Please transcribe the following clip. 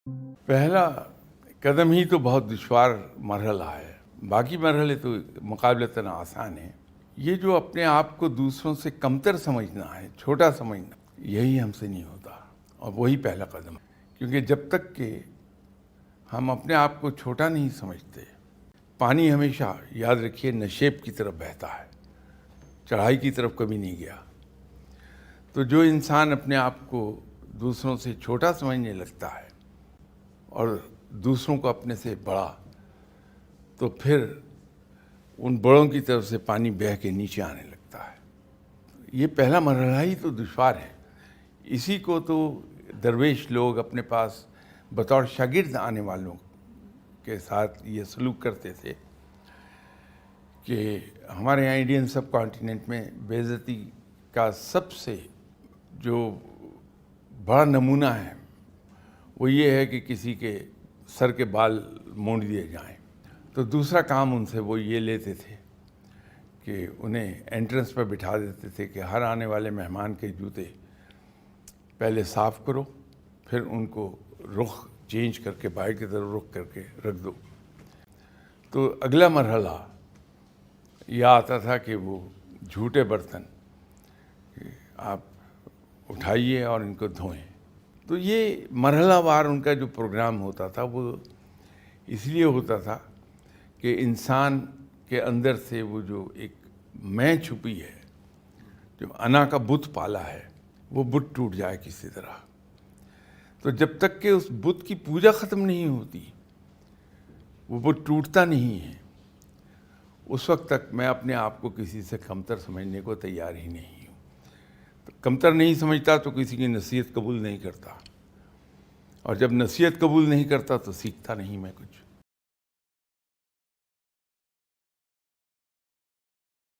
پہلا قدم ہی تو بہت دشوار مرحلہ ہے، باقی مرحلے تو مقابلتاً آسان ہیں۔ یہ جو اپنے آپ کو دوسروں سے کمتر سمجھنا ہے، چھوٹا سمجھنا، یہی ہم سے نہیں ہوتا، اور وہی پہلا قدم ہے۔ کیونکہ جب تک کہ ہم اپنے آپ کو چھوٹا نہیں سمجھتے، پانی ہمیشہ یاد رکھیے نشیب کی طرف بہتا ہے، چڑھائی کی طرف کبھی نہیں گیا۔ تو جو انسان اپنے آپ کو دوسروں سے چھوٹا سمجھنے لگتا ہے اور دوسروں کو اپنے سے بڑا، تو پھر ان بڑوں کی طرف سے پانی بہہ کے نیچے آنے لگتا ہے۔ یہ پہلا مرحلہ ہی تو دشوار ہے۔ اسی کو تو درویش لوگ اپنے پاس بطور شاگرد آنے والوں کے ساتھ یہ سلوک کرتے تھے کہ ہمارے یہاں انڈین سب کانٹیننٹ میں بے عزتی کا سب سے جو بڑا نمونہ ہے وہ یہ ہے کہ کسی کے سر کے بال مونڈ دیے جائیں۔ تو دوسرا کام ان سے وہ یہ لیتے تھے کہ انہیں انٹرنس پر بٹھا دیتے تھے کہ ہر آنے والے مہمان کے جوتے پہلے صاف کرو، پھر ان کو رخ چینج کر کے باہر کی طرف رخ کر کے رکھ دو۔ تو اگلا مرحلہ یہ آتا تھا کہ وہ جھوٹے برتن آپ اٹھائیے اور ان کو دھوئیں۔ تو یہ مرحلہ وار ان کا جو پروگرام ہوتا تھا وہ اس لیے ہوتا تھا کہ انسان کے اندر سے وہ جو ایک میں چھپی ہے، جو انا کا بت پالا ہے، وہ بت ٹوٹ جائے کسی طرح۔ تو جب تک کہ اس بت کی پوجا ختم نہیں ہوتی، وہ بت ٹوٹتا نہیں ہے، اس وقت تک میں اپنے آپ کو کسی سے کمتر سمجھنے کو تیار ہی نہیں ہوں۔ تو کمتر نہیں سمجھتا تو کسی کی نصیحت قبول نہیں کرتا، اور جب نصیحت قبول نہیں کرتا تو سیکھتا نہیں میں کچھ۔